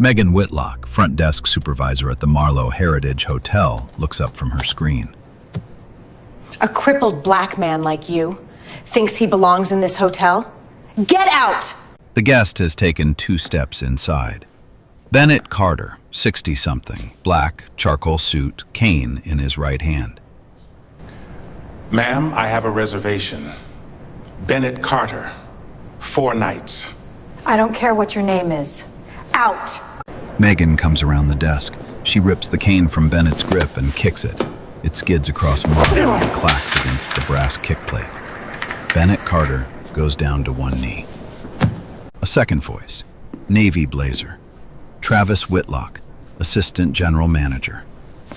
Megan Whitlock, front desk supervisor at the Marlowe Heritage Hotel, looks up from her screen. A crippled black man like you thinks he belongs in this hotel? Get out! The guest has taken 2 steps inside. Bennett Carter, 60-something, black, charcoal suit, cane in his right hand. Ma'am, I have a reservation. Bennett Carter, 4 nights. I don't care what your name is. Out! Megan comes around the desk. She rips the cane from Bennett's grip and kicks it. It skids across marble and clacks against the brass kickplate. Bennett Carter goes down to one knee. A second voice, Navy blazer. Travis Whitlock, assistant general manager,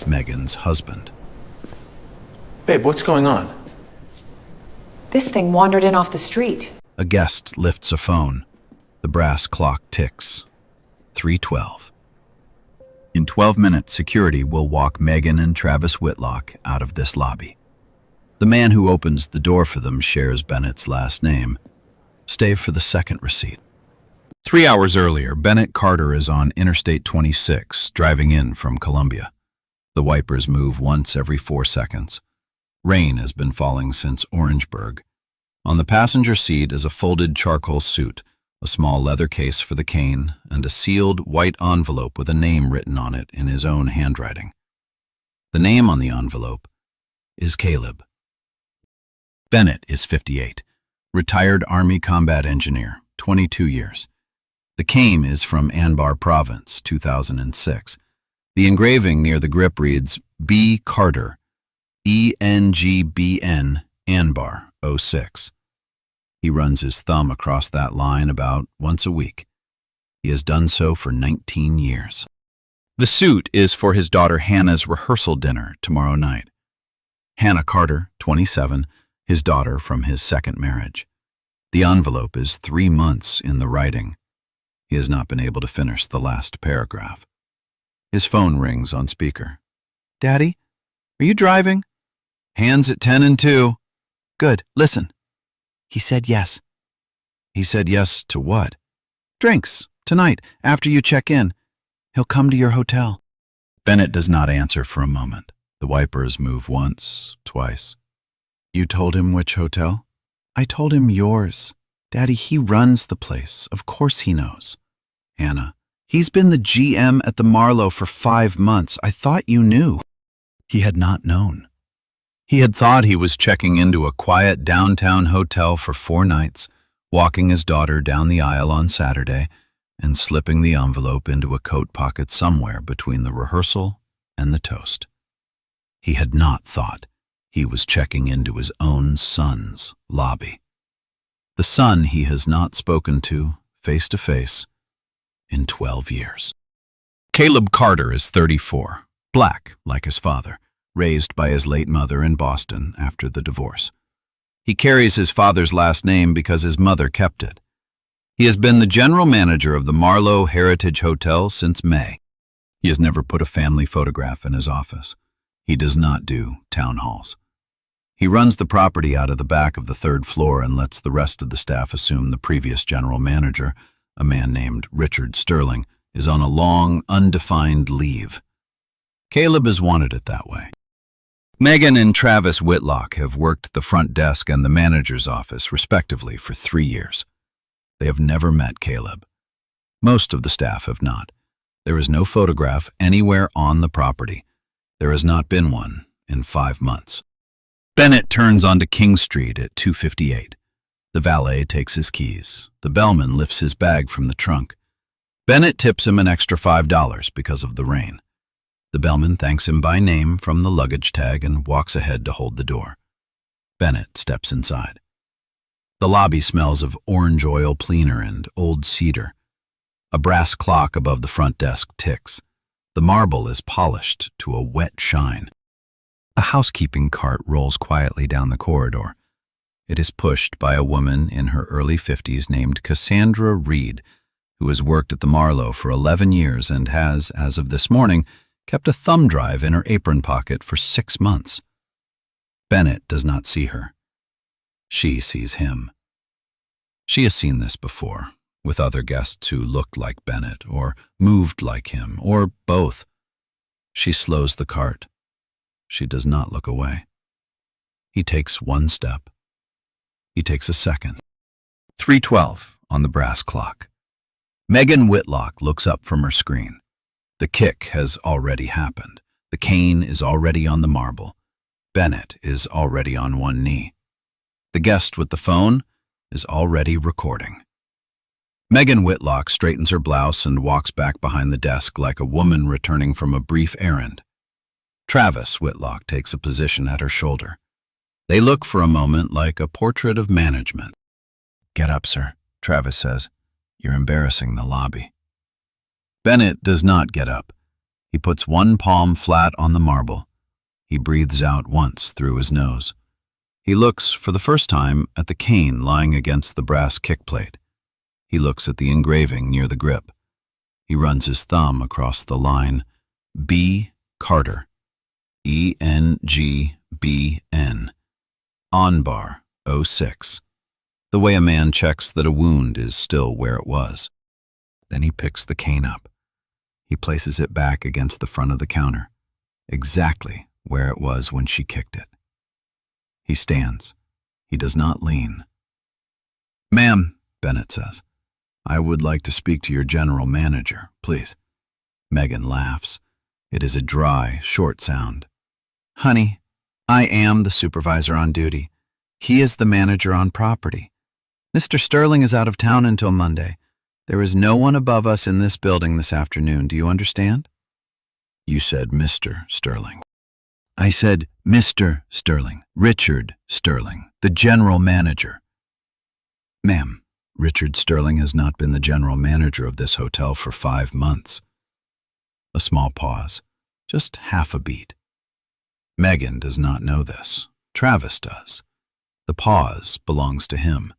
Megan's husband. Babe, what's going on? This thing wandered in off the street. A guest lifts a phone. The brass clock ticks. 3:12. In 12 minutes, security will walk Megan and Travis Whitlock out of this lobby. The man who opens the door for them shares Bennett's last name. Stay for the second receipt. 3 hours earlier, Bennett Carter is on Interstate 26, driving in from Columbia. The wipers move once every 4 seconds. Rain has been falling since Orangeburg. On the passenger seat is a folded charcoal suit, a small leather case for the cane, and a sealed white envelope with a name written on it in his own handwriting. The name on the envelope is Caleb. Bennett is 58, retired Army combat engineer, 22 years. The cane is from Anbar Province, 2006. The engraving near the grip reads B. Carter, ENGBN, Anbar, 06. He runs his thumb across that line about once a week. He has done so for 19 years. The suit is for his daughter Hannah's rehearsal dinner tomorrow night. Hannah Carter, 27, his daughter from his second marriage. The envelope is 3 months in the writing. He has not been able to finish the last paragraph. His phone rings on speaker. Daddy, are you driving? Hands at 10 and 2. Good, listen. He said yes. He said yes to what? Drinks, tonight, after you check in. He'll come to your hotel. Bennett does not answer for a moment. The wipers move once, twice. You told him which hotel? I told him yours. Daddy, he runs the place. Of course he knows. Hannah, he's been the GM at the Marlowe for 5 months. I thought you knew. He had not known. He had thought he was checking into a quiet downtown hotel for 4 nights, walking his daughter down the aisle on Saturday, and slipping the envelope into a coat pocket somewhere between the rehearsal and the toast. He had not thought he was checking into his own son's lobby. The son he has not spoken to, face to face, in 12 years. Caleb Carter is 34, black like his father, raised by his late mother in Boston after the divorce. He carries his father's last name because his mother kept it. He has been the general manager of the Marlowe Heritage Hotel since May. He has never put a family photograph in his office. He does not do town halls. He runs the property out of the back of the 3rd floor and lets the rest of the staff assume the previous general manager, a man named Richard Sterling, is on a long, undefined leave. Caleb has wanted it that way. Megan and Travis Whitlock have worked the front desk and the manager's office, respectively, for 3 years. They have never met Caleb. Most of the staff have not. There is no photograph anywhere on the property. There has not been one in 5 months. Bennett turns onto King Street at 2:58. The valet takes his keys. The bellman lifts his bag from the trunk. Bennett tips him an extra $5 because of the rain. The bellman thanks him by name from the luggage tag and walks ahead to hold the door. Bennett steps inside. The lobby smells of orange oil cleaner and old cedar. A brass clock above the front desk ticks. The marble is polished to a wet shine. A housekeeping cart rolls quietly down the corridor. It is pushed by a woman in her early 50s named Cassandra Reed, who has worked at the Marlowe for 11 years and has, as of this morning, kept a thumb drive in her apron pocket for 6 months. Bennett does not see her. She sees him. She has seen this before. with other guests who looked like Bennett or moved like him, or both. She slows the cart. She does not look away. He takes one step. He takes a second. 3:12 on the brass clock. Megan Whitlock looks up from her screen. The kick has already happened. The cane is already on the marble. Bennett is already on one knee. The guest with the phone is already recording. Megan Whitlock straightens her blouse and walks back behind the desk like a woman returning from a brief errand. Travis Whitlock takes a position at her shoulder. They look for a moment like a portrait of management. "Get up, sir," Travis says. "You're embarrassing the lobby." Bennett does not get up. He puts one palm flat on the marble. He breathes out once through his nose. He looks, for the first time, at the cane lying against the brass kickplate. He looks at the engraving near the grip. He runs his thumb across the line, B. Carter, ENGBN, on bar 06, the way a man checks that a wound is still where it was. Then he picks the cane up. He places it back against the front of the counter, exactly where it was when she kicked it. He stands. He does not lean. "Ma'am," Bennett says, "I would like to speak to your general manager, please." Megan laughs. It is a dry, short sound. "Honey, I am the supervisor on duty. He is the manager on property. Mr. Sterling is out of town until Monday. There is no one above us in this building this afternoon. Do you understand?" "You said Mr. Sterling." "I said Mr. Sterling, Richard Sterling, the general manager." "Ma'am, Richard Sterling has not been the general manager of this hotel for 5 months." A small pause, just half a beat. Megan does not know this. Travis does. The pause belongs to him.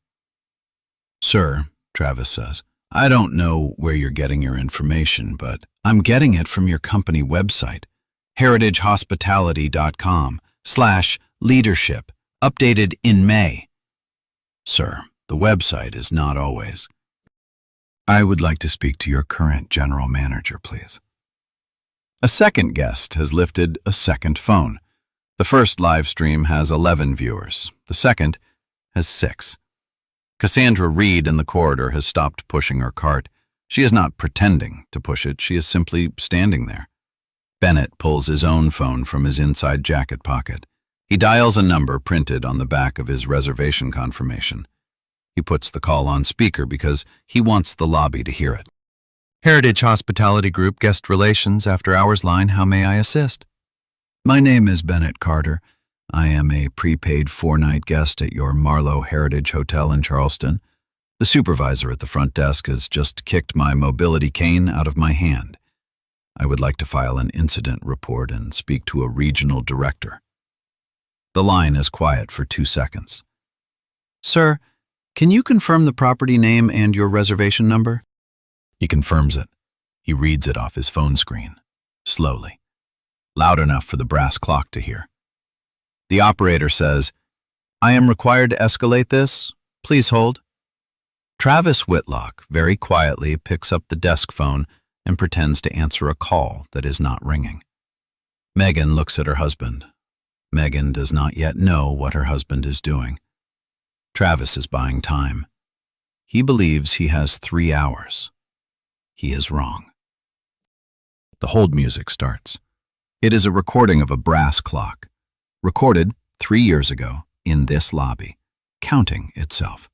"Sir," Travis says, "I don't know where you're getting your information, but I'm getting it from your company website, heritagehospitality.com/leadership, updated in May." "Sir, the website is not always." "I would like to speak to your current general manager, please." A second guest has lifted a second phone. The first live stream has 11 viewers. The second has 6. Cassandra Reed in the corridor has stopped pushing her cart. She is not pretending to push it. She is simply standing there. Bennett pulls his own phone from his inside jacket pocket. He dials a number printed on the back of his reservation confirmation. He puts the call on speaker because he wants the lobby to hear it. "Heritage Hospitality Group, Guest Relations, After Hours line, how may I assist?" "My name is Bennett Carter. I am a prepaid 4-night guest at your Marlowe Heritage Hotel in Charleston. The supervisor at the front desk has just kicked my mobility cane out of my hand. I would like to file an incident report and speak to a regional director." The line is quiet for 2 seconds. "Sir, can you confirm the property name and your reservation number?" He confirms it. He reads it off his phone screen, slowly, loud enough for the brass clock to hear. The operator says, "I am required to escalate this. Please hold." Travis Whitlock very quietly picks up the desk phone and pretends to answer a call that is not ringing. Megan looks at her husband. Megan does not yet know what her husband is doing. Travis is buying time. He believes he has 3 hours. He is wrong. The hold music starts. It is a recording of a brass clock, recorded 3 years ago in this lobby, counting itself.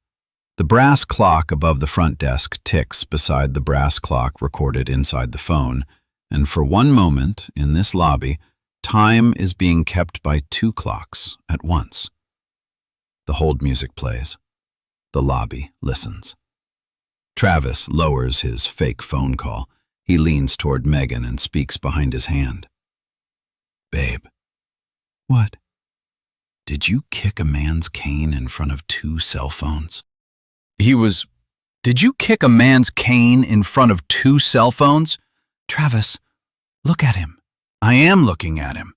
The brass clock above the front desk ticks beside the brass clock recorded inside the phone, and for one moment in this lobby, time is being kept by 2 clocks at once. The hold music plays. The lobby listens. Travis lowers his fake phone call. He leans toward Megan and speaks behind his hand. "Babe." "What?" "Did you kick a man's cane in front of 2 cell phones?" Did you kick a man's cane in front of 2 cell phones? "Travis, look at him." "I am looking at him.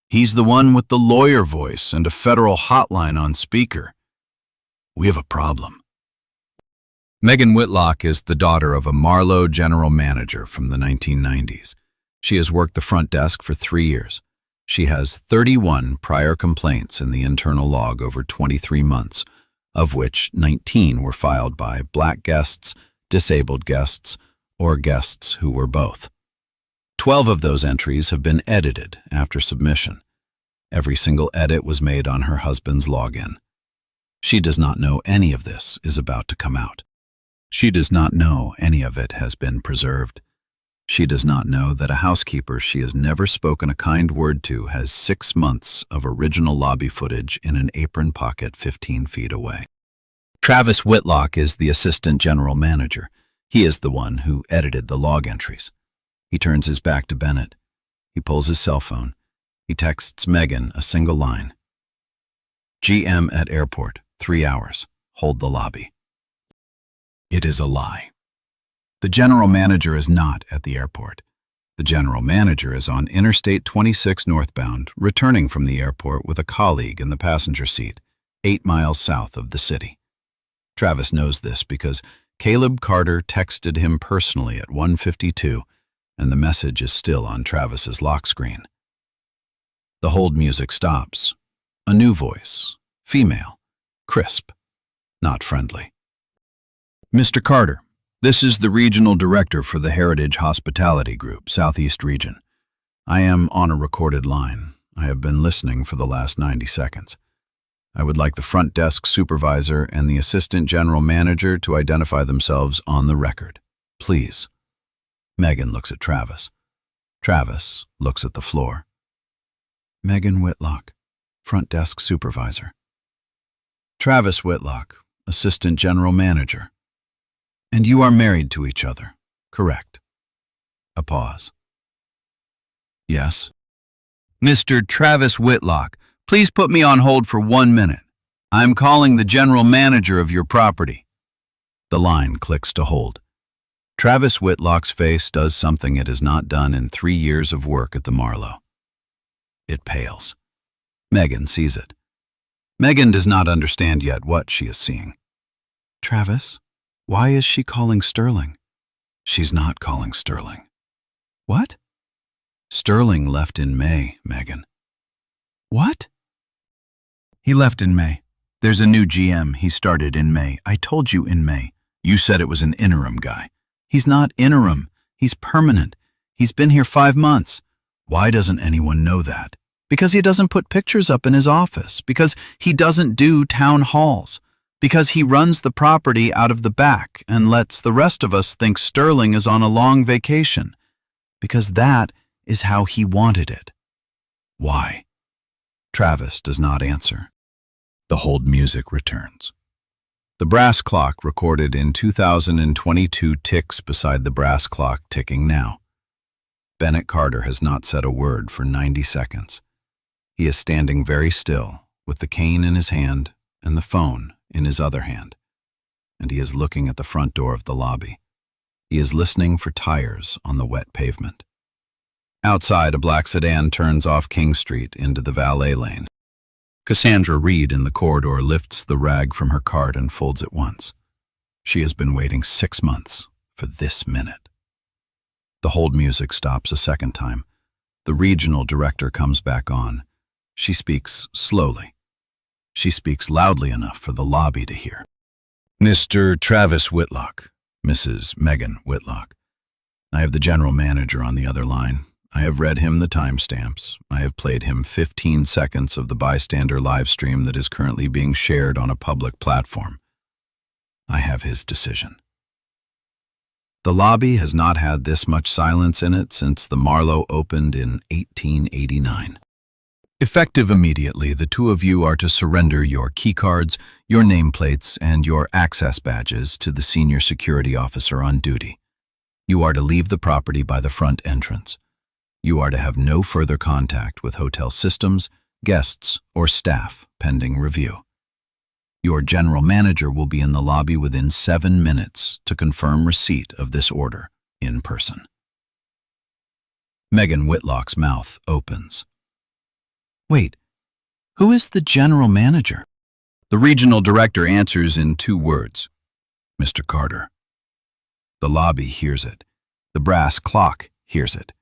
He's the one with the lawyer voice and a federal hotline on speaker. We have a problem." Megan Whitlock is the daughter of a Marlowe general manager from the 1990s. She has worked the front desk for 3 years. She has 31 prior complaints in the internal log over 23 months, of which 19 were filed by black guests, disabled guests, or guests who were both. 12 of those entries have been edited after submission. Every single edit was made on her husband's login. She does not know any of this is about to come out. She does not know any of it has been preserved. She does not know that a housekeeper she has never spoken a kind word to has 6 months of original lobby footage in an apron pocket 15 feet away. Travis Whitlock is the assistant general manager. He is the one who edited the log entries. He turns his back to Bennett. He pulls his cell phone. He texts Megan a single line. GM at airport, 3 hours. Hold the lobby. It is a lie. The general manager is not at the airport. The general manager is on Interstate 26 northbound, returning from the airport with a colleague in the passenger seat, 8 miles south of the city. Travis knows this because Caleb Carter texted him personally at 1:52, and the message is still on Travis's lock screen. The hold music stops. A new voice, female, crisp, not friendly. Mr. Carter, this is the regional director for the Heritage Hospitality Group, Southeast Region. I am on a recorded line. I have been listening for the last 90 seconds. I would like the front desk supervisor and the assistant general manager to identify themselves on the record. Please. Megan looks at Travis. Travis looks at the floor. Megan Whitlock, front desk supervisor. Travis Whitlock, assistant general manager. And you are married to each other, correct? A pause. Yes. Mr. Travis Whitlock, please put me on hold for 1 minute. I'm calling the general manager of your property. The line clicks to hold. Travis Whitlock's face does something it has not done in 3 years of work at the Marlowe. It pales. Megan sees it. Megan does not understand yet what she is seeing. Travis? Why is she calling Sterling? She's not calling Sterling. What? Sterling left in May, Megan. What? He left in May. There's a new GM. He started in May. I told you in May. You said it was an interim guy. He's not interim. He's permanent. He's been here 5 months. Why doesn't anyone know that? Because he doesn't put pictures up in his office. Because he doesn't do town halls. Because he runs the property out of the back and lets the rest of us think Sterling is on a long vacation. Because that is how he wanted it. Why? Travis does not answer. The hold music returns. The brass clock recorded in 2022 ticks beside the brass clock ticking now. Bennett Carter has not said a word for 90 seconds. He is standing very still, with the cane in his hand and the phone in his other hand, and he is looking at the front door of the lobby. He is listening for tires on the wet pavement. Outside, a black sedan turns off King Street into the valet lane. Cassandra Reed in the corridor lifts the rag from her cart and folds it once. She has been waiting 6 months for this minute. The hold music stops a second time. The regional director comes back on. She speaks slowly. She speaks loudly enough for the lobby to hear. Mr. Travis Whitlock, Mrs. Megan Whitlock. I have the general manager on the other line. I have read him the timestamps. I have played him 15 seconds of the bystander live stream that is currently being shared on a public platform. I have his decision. The lobby has not had this much silence in it since the Marlowe opened in 1889. Effective immediately, the two of you are to surrender your keycards, your nameplates, and your access badges to the senior security officer on duty. You are to leave the property by the front entrance. You are to have no further contact with hotel systems, guests, or staff pending review. Your general manager will be in the lobby within 7 minutes to confirm receipt of this order in person. Megan Whitlock's mouth opens. Wait, who is the general manager? The regional director answers in 2 words. Mr. Carter. The lobby hears it. The brass clock hears it.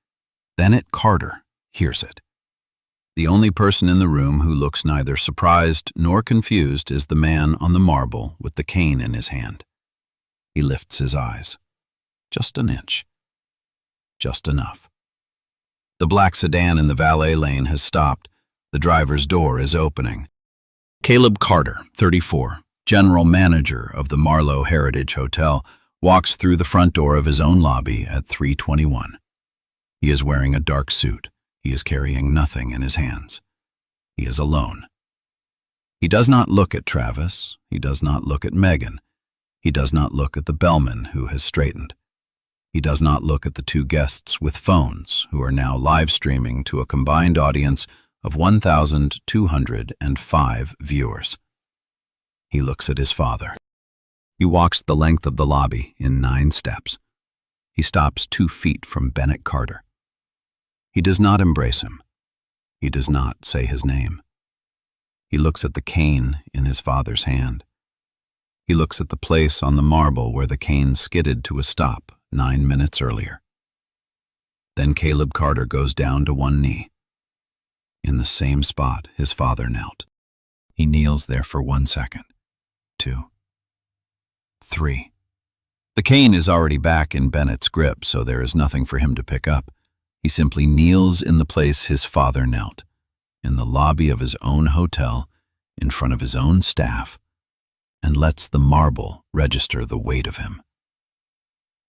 Then Carter hears it. The only person in the room who looks neither surprised nor confused is the man on the marble with the cane in his hand. He lifts his eyes. Just an inch. Just enough. The black sedan in the valet lane has stopped. The driver's door is opening. Caleb Carter, 34, general manager of the Marlowe Heritage Hotel, walks through the front door of his own lobby at 3:21. He is wearing a dark suit. He is carrying nothing in his hands. He is alone. He does not look at Travis. He does not look at Megan. He does not look at the bellman who has straightened. He does not look at the two guests with phones who are now live streaming to a combined audience of 1,205 viewers. He looks at his father. He walks the length of the lobby in 9 steps. He stops 2 feet from Bennett Carter. He does not embrace him. He does not say his name. He looks at the cane in his father's hand. He looks at the place on the marble where the cane skidded to a stop 9 minutes earlier. Then Caleb Carter goes down to one knee. In the same spot his father knelt. He kneels there for 1 second, 2, 3. The cane is already back in Bennett's grip, so there is nothing for him to pick up. He simply kneels in the place his father knelt, in the lobby of his own hotel, in front of his own staff, and lets the marble register the weight of him.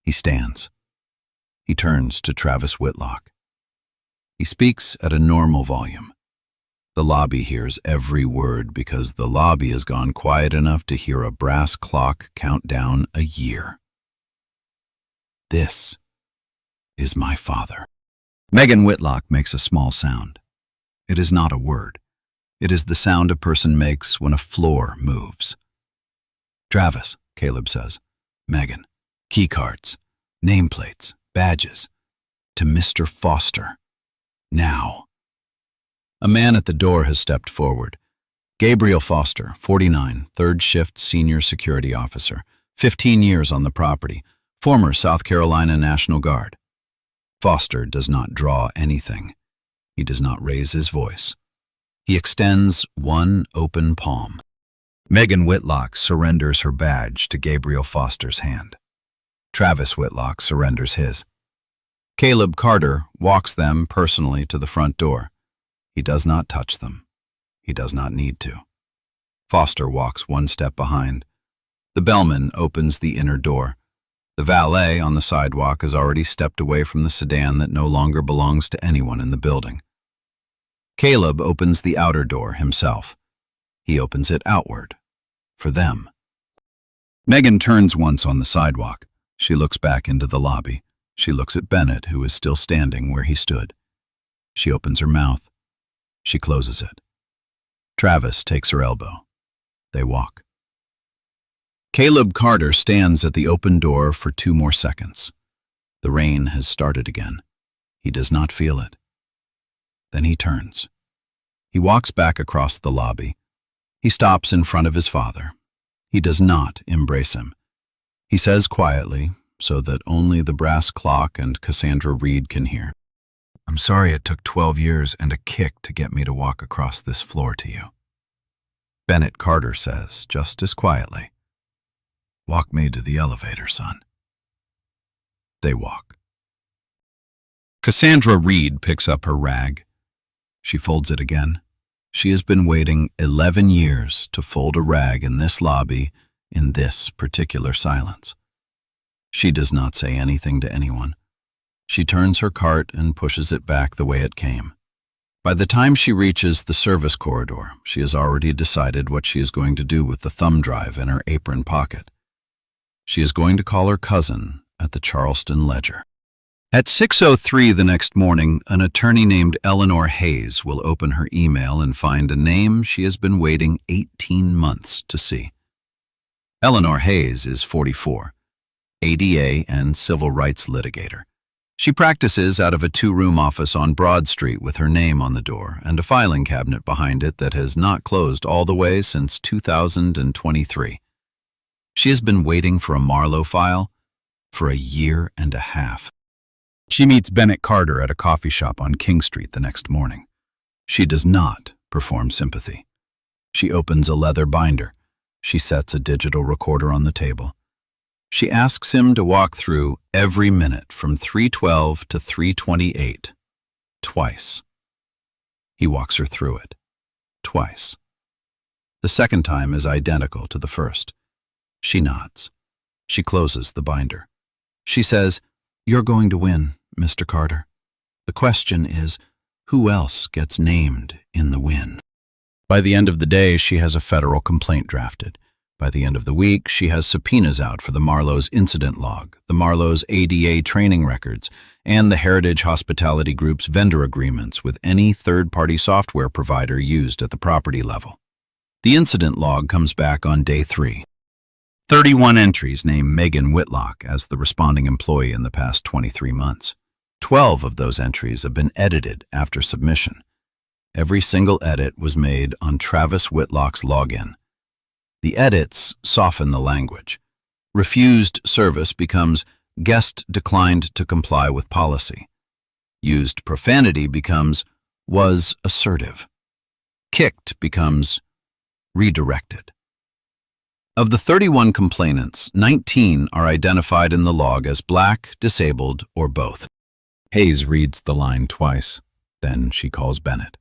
He stands. He turns to Travis Whitlock. He speaks at a normal volume. The lobby hears every word because the lobby has gone quiet enough to hear a brass clock count down a year. This is my father. Megan Whitlock makes a small sound. It is not a word. It is the sound a person makes when a floor moves. Travis, Caleb says. Megan, key cards, nameplates, badges. To Mr. Foster. Now. A man at the door has stepped forward. Gabriel Foster, 49, third shift senior security officer, 15 years on the property, former South Carolina National Guard. Foster does not draw anything. He does not raise his voice. He extends one open palm. Megan Whitlock surrenders her badge to Gabriel Foster's hand. Travis Whitlock surrenders his. Caleb Carter walks them personally to the front door. He does not touch them. He does not need to. Foster walks 1 step behind. The bellman opens the inner door. The valet on the sidewalk has already stepped away from the sedan that no longer belongs to anyone in the building. Caleb opens the outer door himself. He opens it outward, for them. Megan turns once on the sidewalk. She looks back into the lobby. She looks at Bennett, who is still standing where he stood. She opens her mouth. She closes it. Travis takes her elbow. They walk. Caleb Carter stands at the open door for 2 more seconds. The rain has started again. He does not feel it. Then he turns. He walks back across the lobby. He stops in front of his father. He does not embrace him. He says quietly, so that only the brass clock and Cassandra Reed can hear, "I'm sorry it took 12 years and a kick to get me to walk across this floor to you." Bennett Carter says, just as quietly, "Walk me to the elevator, son." They walk. Cassandra Reed picks up her rag. She folds it again. She has been waiting 11 years to fold a rag in this lobby in this particular silence. She does not say anything to anyone. She turns her cart and pushes it back the way it came. By the time she reaches the service corridor, she has already decided what she is going to do with the thumb drive in her apron pocket. She is going to call her cousin at the Charleston Ledger. At 6:03 the next morning, an attorney named Eleanor Hayes will open her email and find a name she has been waiting 18 months to see. Eleanor Hayes is 44, ADA and civil rights litigator. She practices out of a 2-room office on Broad Street with her name on the door and a filing cabinet behind it that has not closed all the way since 2023. She has been waiting for a Marlowe file for a year and a half. She meets Bennett Carter at a coffee shop on King Street the next morning. She does not perform sympathy. She opens a leather binder. She sets a digital recorder on the table. She asks him to walk through every minute from 3:12 to 3:28, twice. He walks her through it, twice. The second time is identical to the first. She nods. She closes the binder. She says, "You're going to win, Mr. Carter. The question is, who else gets named in the win?" By the end of the day, she has a federal complaint drafted. By the end of the week, she has subpoenas out for the Marlowe's incident log, the Marlowe's ADA training records, and the Heritage Hospitality Group's vendor agreements with any third-party software provider used at the property level. The incident log comes back on day 3. 31 entries name Megan Whitlock as the responding employee in the past 23 months. 12 of those entries have been edited after submission. Every single edit was made on Travis Whitlock's login. The edits soften the language. Refused service becomes guest declined to comply with policy. Used profanity becomes was assertive. Kicked becomes redirected. Of the 31 complainants, 19 are identified in the log as black, disabled, or both. Hayes reads the line twice. Then she calls Bennett.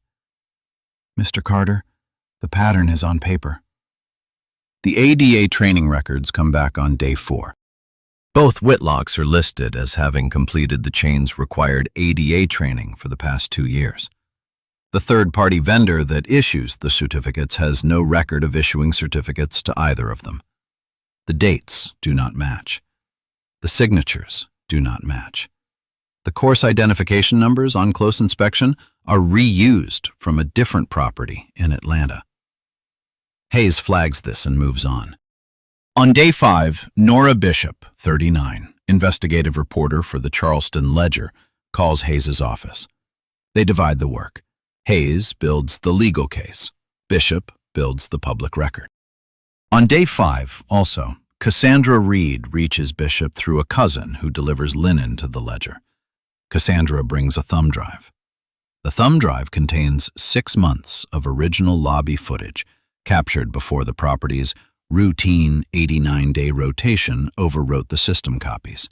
"Mr. Carter, the pattern is on paper." The ADA training records come back on day 4. Both Whitlocks are listed as having completed the chain's required ADA training for the past 2 years. The third-party vendor that issues the certificates has no record of issuing certificates to either of them. The dates do not match. The signatures do not match. The course identification numbers on close inspection are reused from a different property in Atlanta. Hayes flags this and moves on. On day 5, Nora Bishop, 39, investigative reporter for the Charleston Ledger, calls Hayes's office. They divide the work. Hayes builds the legal case. Bishop builds the public record. On day 5, also, Cassandra Reed reaches Bishop through a cousin who delivers linen to the Ledger. Cassandra brings a thumb drive. The thumb drive contains 6 months of original lobby footage captured before the property's routine 89-day rotation overwrote the system copies.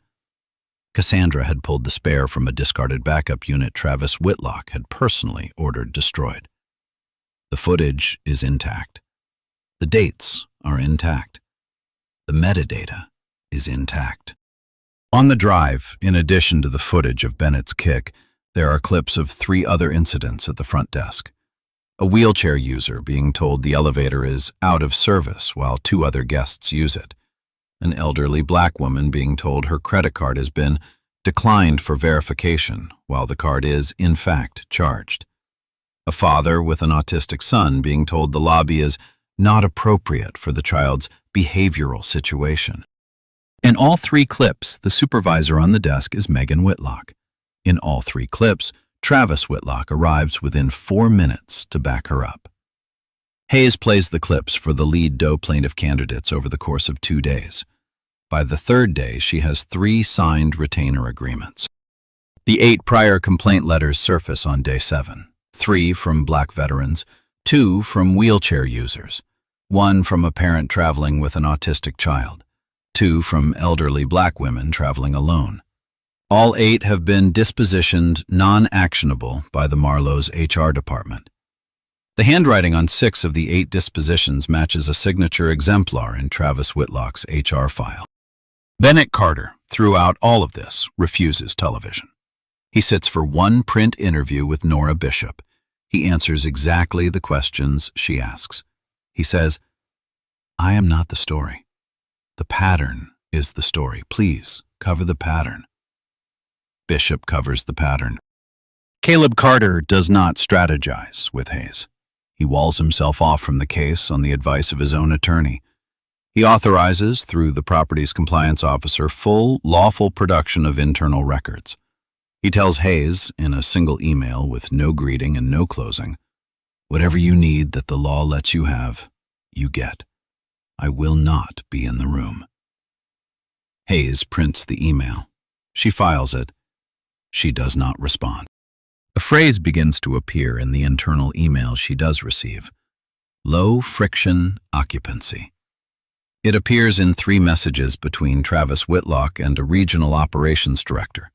Cassandra had pulled the spare from a discarded backup unit Travis Whitlock had personally ordered destroyed. The footage is intact. The dates are intact. The metadata is intact. On the drive, in addition to the footage of Bennett's kick, there are clips of 3 other incidents at the front desk. A wheelchair user being told the elevator is out of service while 2 other guests use it. An elderly black woman being told her credit card has been declined for verification while the card is, in fact, charged. A father with an autistic son being told the lobby is not appropriate for the child's behavioral situation. In all 3 clips, the supervisor on the desk is Megan Whitlock. In all 3 clips, Travis Whitlock arrives within 4 minutes to back her up. Hayes plays the clips for the lead Doe plaintiff candidates over the course of 2 days. By the 3rd day, she has 3 signed retainer agreements. The 8 prior complaint letters surface on day 7, 3 from black veterans, 2 from wheelchair users, 1 from a parent traveling with an autistic child, 2 from elderly black women traveling alone. All 8 have been dispositioned non-actionable by the Marlowe's HR department. The handwriting on 6 of the 8 dispositions matches a signature exemplar in Travis Whitlock's HR file. Bennett Carter, throughout all of this, refuses television. He sits for 1 print interview with Nora Bishop. He answers exactly the questions she asks. He says, "I am not the story. The pattern is the story. Please cover the pattern." Bishop covers the pattern. Caleb Carter does not strategize with Hayes. He walls himself off from the case on the advice of his own attorney. He authorizes, through the property's compliance officer, full, lawful production of internal records. He tells Hayes, in a single email with no greeting and no closing, "Whatever you need that the law lets you have, you get. I will not be in the room. Hayes prints the email. She files it. She does not respond. A phrase begins to appear in the internal email she does receive. Low friction occupancy. It appears in 3 messages between Travis Whitlock and a regional operations director.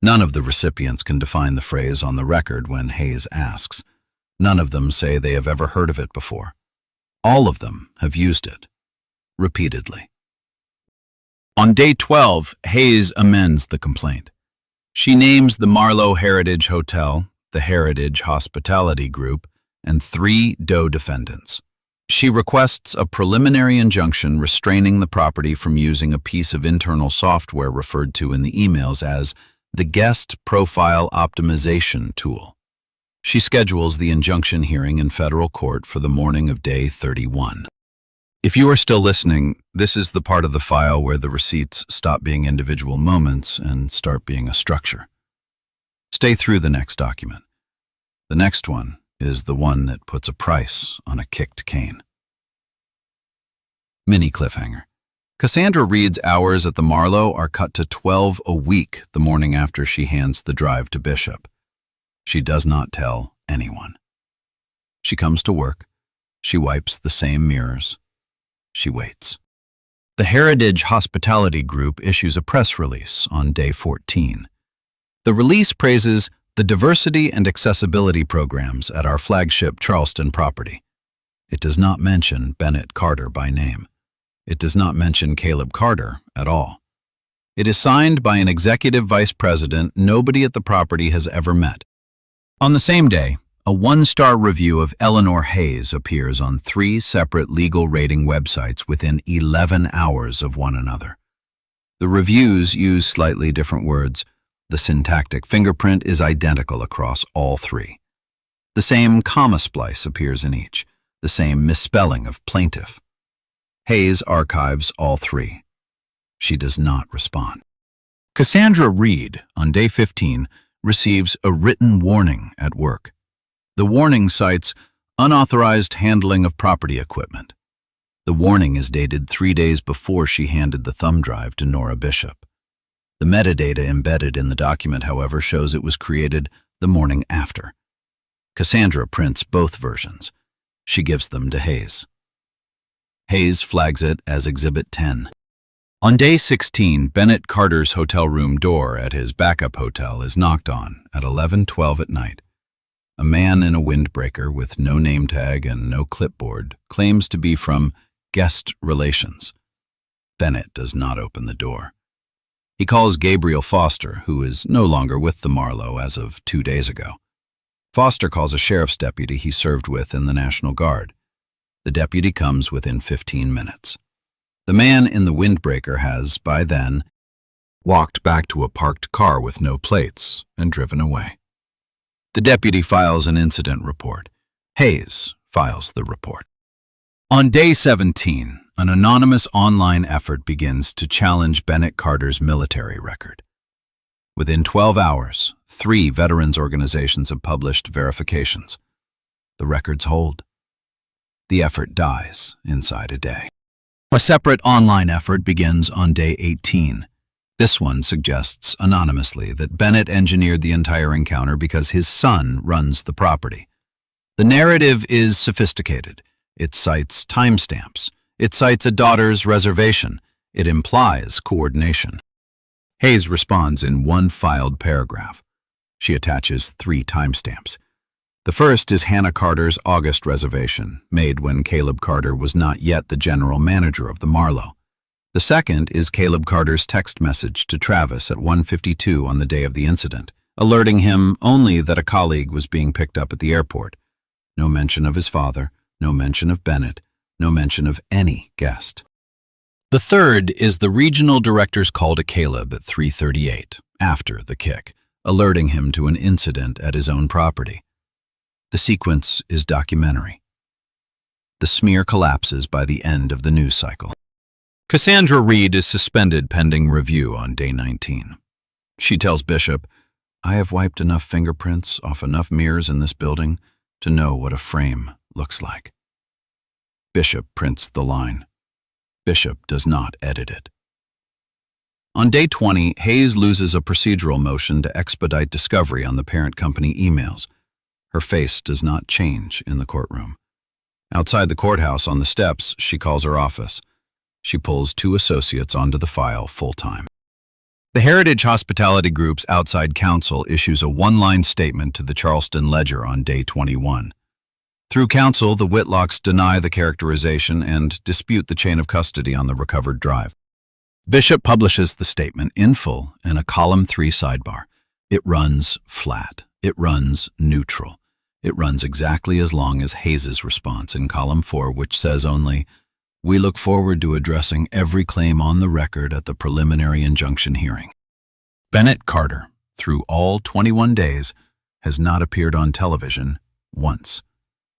None of the recipients can define the phrase on the record when Hayes asks. None of them say they have ever heard of it before. All of them have used it, repeatedly. On day 12, Hayes amends the complaint. She names the Marlowe Heritage Hotel, the Heritage Hospitality Group, and 3 Doe defendants. She requests a preliminary injunction restraining the property from using a piece of internal software referred to in the emails as the Guest Profile Optimization Tool. She schedules the injunction hearing in federal court for the morning of day 31. If you are still listening, this is the part of the file where the receipts stop being individual moments and start being a structure. Stay through the next document. The next one is the one that puts a price on a kicked cane. Mini cliffhanger. Cassandra Reed's hours at the Marlowe are cut to 12 a week the morning after she hands the drive to Bishop. She does not tell anyone. She comes to work. She wipes the same mirrors. She waits. The Heritage Hospitality Group issues a press release on day 14. The release praises the diversity and accessibility programs at our flagship Charleston property. It does not mention Bennett Carter by name. It does not mention Caleb Carter at all. It is signed by an executive vice president nobody at the property has ever met. On the same day, a 1-star review of Eleanor Hayes appears on 3 separate legal rating websites within 11 hours of one another. The reviews use slightly different words. The syntactic fingerprint is identical across all 3. The same comma splice appears in each, the same misspelling of plaintiff. Hayes archives all 3. She does not respond. Cassandra Reed, on day 15, receives a written warning at work. The warning cites unauthorized handling of property equipment. The warning is dated 3 days before she handed the thumb drive to Nora Bishop. The metadata embedded in the document, however, shows it was created the morning after. Cassandra prints both versions. She gives them to Hayes. Hayes flags it as Exhibit 10. On day 16, Bennett Carter's hotel room door at his backup hotel is knocked on at 11:12 at night. A man in a windbreaker with no name tag and no clipboard claims to be from Guest Relations. Bennett does not open the door. He calls Gabriel Foster, who is no longer with the Marlowe as of 2 days ago. Foster calls a sheriff's deputy he served with in the National Guard. The deputy comes within 15 minutes. The man in the windbreaker has, by then, walked back to a parked car with no plates and driven away. The deputy files an incident report. Hayes files the report. On day 17, an anonymous online effort begins to challenge Bennett Carter's military record. Within 12 hours, 3 veterans organizations have published verifications. The records hold. The effort dies inside a day. A separate online effort begins on day 18. This one suggests anonymously that Bennett engineered the entire encounter because his son runs the property. The narrative is sophisticated. It cites timestamps. It cites a daughter's reservation. It implies coordination. Hayes responds in one filed paragraph. She attaches 3 timestamps. The first is Hannah Carter's August reservation, made when Caleb Carter was not yet the general manager of the Marlowe. The second is Caleb Carter's text message to Travis at 1:52 on the day of the incident, alerting him only that a colleague was being picked up at the airport. No mention of his father, no mention of Bennett, no mention of any guest. The third is the regional director's call to Caleb at 3:38, after the kick, alerting him to an incident at his own property. The sequence is documentary. The smear collapses by the end of the news cycle. Cassandra Reed is suspended pending review on day 19. She tells Bishop, "I have wiped enough fingerprints off enough mirrors in this building to know what a frame looks like." Bishop prints the line, Bishop does not edit it. On day 20, Hayes loses a procedural motion to expedite discovery on the parent company emails. Her face does not change in the courtroom. Outside the courthouse on the steps, she calls her office. She pulls 2 associates onto the file full-time. The Heritage Hospitality Group's outside counsel issues a one-line statement to the Charleston Ledger on day 21. Through counsel, the Whitlocks deny the characterization and dispute the chain of custody on the recovered drive. Bishop publishes the statement in full in a column 3 sidebar. It runs flat. It runs neutral. It runs exactly as long as Hayes's response in column 4, which says only, "We look forward to addressing every claim on the record at the preliminary injunction hearing." Bennett Carter, through all 21 days, has not appeared on television once.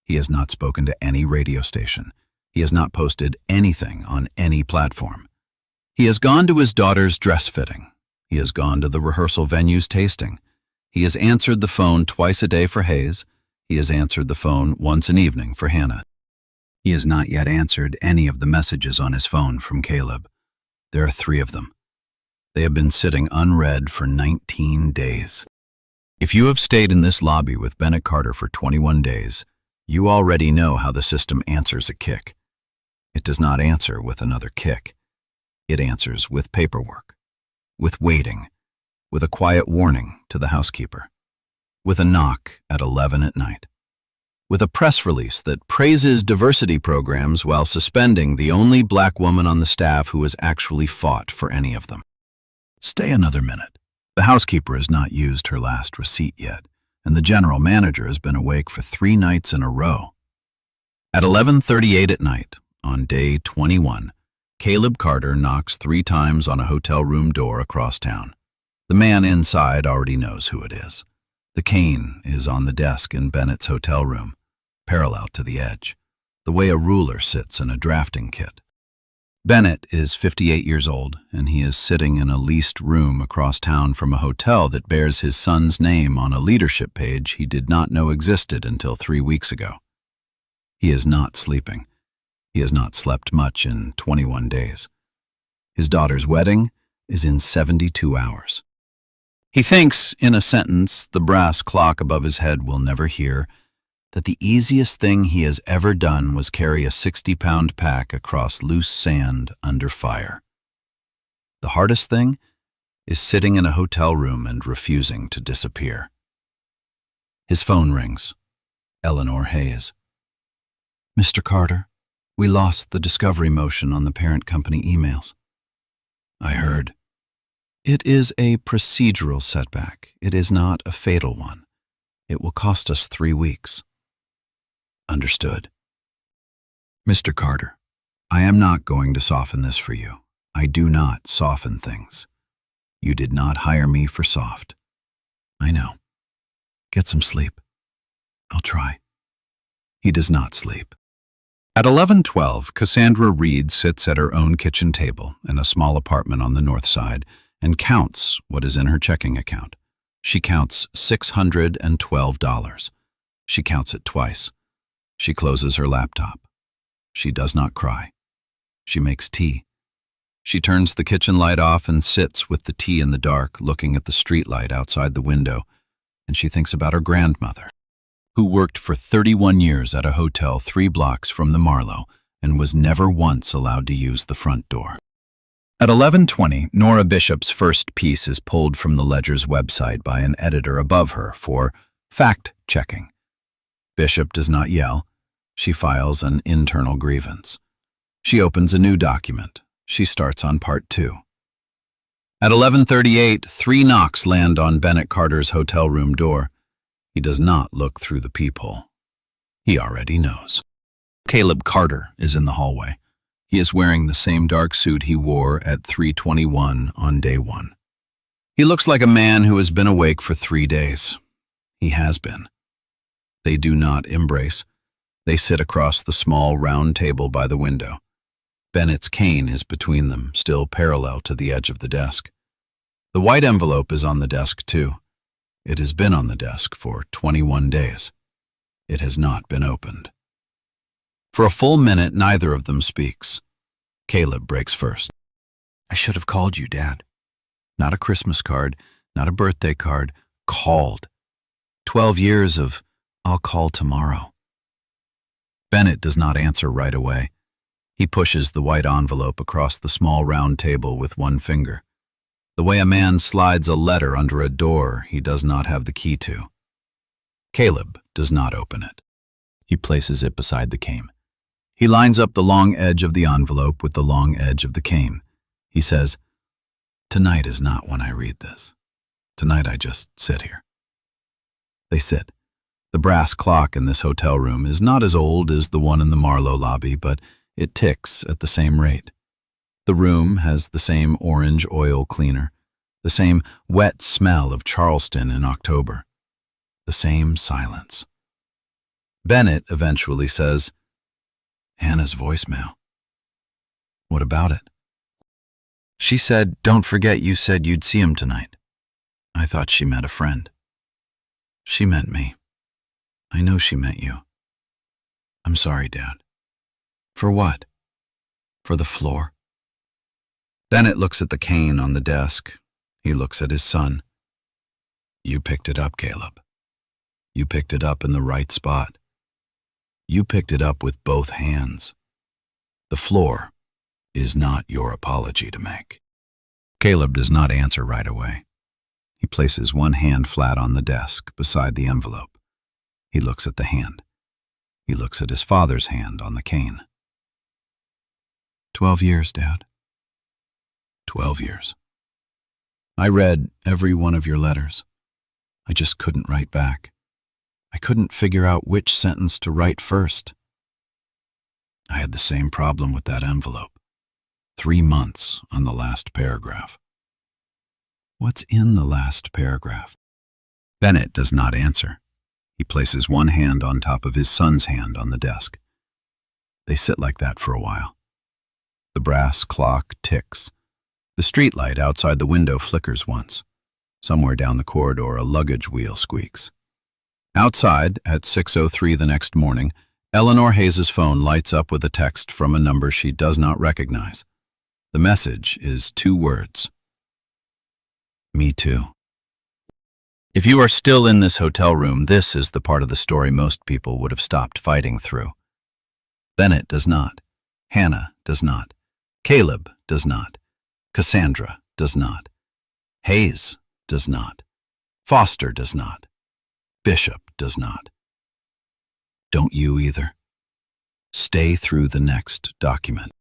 He has not spoken to any radio station. He has not posted anything on any platform. He has gone to his daughter's dress fitting. He has gone to the rehearsal venue's tasting. He has answered the phone twice a day for Hayes. He has answered the phone once an evening for Hannah. He has not yet answered any of the messages on his phone from Caleb. There are 3 of them. They have been sitting unread for 19 days. If you have stayed in this lobby with Bennett Carter for 21 days, you already know how the system answers a kick. It does not answer with another kick. It answers with paperwork, with waiting, with a quiet warning to the housekeeper, with a knock at 11 at night, with a press release that praises diversity programs while suspending the only black woman on the staff who has actually fought for any of them. Stay another minute. The housekeeper has not used her last receipt yet, and the general manager has been awake for 3 nights in a row. At 11:38 at night, on day 21, Caleb Carter knocks 3 times on a hotel room door across town. The man inside already knows who it is. The cane is on the desk in Bennett's hotel room, parallel to the edge, the way a ruler sits in a drafting kit. Bennett is 58 years old, and he is sitting in a leased room across town from a hotel that bears his son's name on a leadership page he did not know existed until 3 weeks ago. He is not sleeping. He has not slept much in 21 days. His daughter's wedding is in 72 hours. He thinks, in a sentence the brass clock above his head will never hear, that the easiest thing he has ever done was carry a 60-pound pack across loose sand under fire. The hardest thing is sitting in a hotel room and refusing to disappear. His phone rings. Eleanor Hayes. "Mr. Carter, we lost the discovery motion on the parent company emails." "I heard." "It is a procedural setback. It is not a fatal one. It will cost us 3 weeks." "Understood." "Mr. Carter, I am not going to soften this for you. I do not soften things. You did not hire me for soft. I know. Get some sleep." "I'll try." He does not sleep. At 11:12, Cassandra Reed sits at her own kitchen table in a small apartment on the north side and counts what is in her checking account. She counts $612. She counts it twice. She closes her laptop. She does not cry. She makes tea. She turns the kitchen light off and sits with the tea in the dark, looking at the streetlight outside the window, and she thinks about her grandmother, who worked for 31 years at a hotel 3 blocks from the Marlowe and was never once allowed to use the front door. At 11:20, Nora Bishop's first piece is pulled from the Ledger's website by an editor above her for fact-checking. Bishop does not yell. She files an internal grievance. She opens a new document. She starts on part 2. At 11:38, 3 knocks land on Bennett Carter's hotel room door. He does not look through the peephole. He already knows. Caleb Carter is in the hallway. He is wearing the same dark suit he wore at 3:21 on day 1. He looks like a man who has been awake for 3 days. He has been. They do not embrace. They sit across the small round table by the window. Bennett's cane is between them, still parallel to the edge of the desk. The white envelope is on the desk too. It has been on the desk for 21 days. It has not been opened. For a full minute, neither of them speaks. Caleb breaks first. I should have called you, Dad. Not a Christmas card, not a birthday card. Called. 12 years of, I'll call tomorrow. Bennett does not answer right away. He pushes the white envelope across the small round table with one finger. The way a man slides a letter under a door he does not have the key to. Caleb does not open it. He places it beside the cane. He lines up the long edge of the envelope with the long edge of the cane. He says, "Tonight is not when I read this. Tonight I just sit here." They sit. The brass clock in this hotel room is not as old as the one in the Marlowe lobby, but it ticks at the same rate. The room has the same orange oil cleaner, the same wet smell of Charleston in October, the same silence. Bennett eventually says, "Hannah's voicemail. What about it?" She said, "Don't forget you said you'd see him tonight." I thought she meant a friend. She meant me. I know she meant you. I'm sorry, Dad. For what? For the floor? Bennett looks at the cane on the desk. He looks at his son. You picked it up, Caleb. You picked it up in the right spot. You picked it up with both hands. The floor is not your apology to make. Caleb does not answer right away. He places one hand flat on the desk beside the envelope. He looks at the hand. He looks at his father's hand on the cane. 12 years, Dad. 12 years. I read every one of your letters. I just couldn't write back. I couldn't figure out which sentence to write first. I had the same problem with that envelope. 3 months on the last paragraph. What's in the last paragraph? Bennett does not answer. He places one hand on top of his son's hand on the desk. They sit like that for a while. The brass clock ticks. The streetlight outside the window flickers once. Somewhere down the corridor, a luggage wheel squeaks. Outside, at 6:03 the next morning, Eleanor Hayes' phone lights up with a text from a number she does not recognize. The message is 2 words. Me too. If you are still in this hotel room, this is the part of the story most people would have stopped fighting through. Bennett does not. Hannah does not. Caleb does not. Cassandra does not. Hayes does not. Foster does not. Bishop does not. Don't you either? Stay through the next document.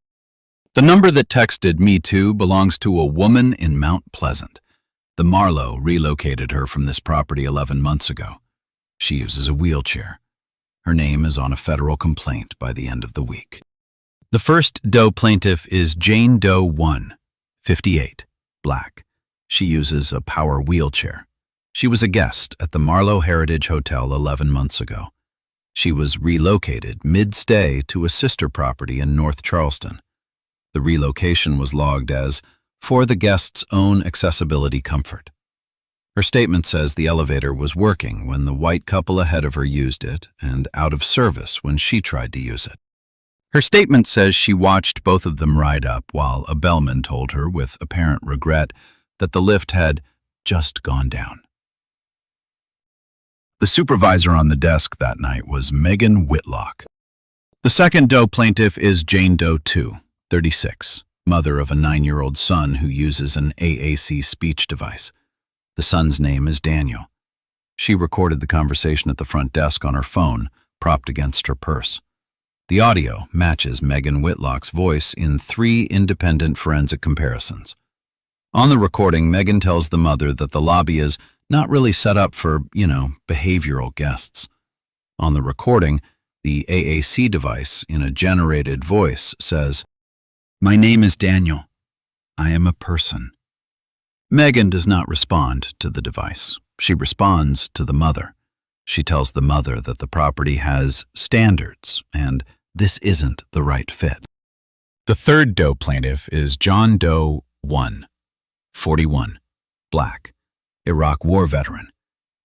The number that texted Me Too belongs to a woman in Mount Pleasant. The Marlowe relocated her from this property 11 months ago. She uses a wheelchair. Her name is on a federal complaint by the end of the week. The first Doe plaintiff is Jane Doe 1, 58, black. She uses a power wheelchair. She was a guest at the Marlowe Heritage Hotel 11 months ago. She was relocated mid-stay to a sister property in North Charleston. The relocation was logged as for the guest's own accessibility comfort. Her statement says the elevator was working when the white couple ahead of her used it and out of service when she tried to use it. Her statement says she watched both of them ride up while a bellman told her with apparent regret that the lift had just gone down. The supervisor on the desk that night was Megan Whitlock. The second Doe plaintiff is Jane Doe 2, 36, mother of a 9-year-old son who uses an AAC speech device. The son's name is Daniel. She recorded the conversation at the front desk on her phone, propped against her purse. The audio matches Megan Whitlock's voice in 3 independent forensic comparisons. On the recording, Megan tells the mother that the lobby is not really set up for, behavioral guests. On the recording, the AAC device, in a generated voice, says, "My name is Daniel. I am a person." Megan does not respond to the device. She responds to the mother. She tells the mother that the property has standards and this isn't the right fit. The third Doe plaintiff is John Doe 1, 41, black, Iraq War veteran.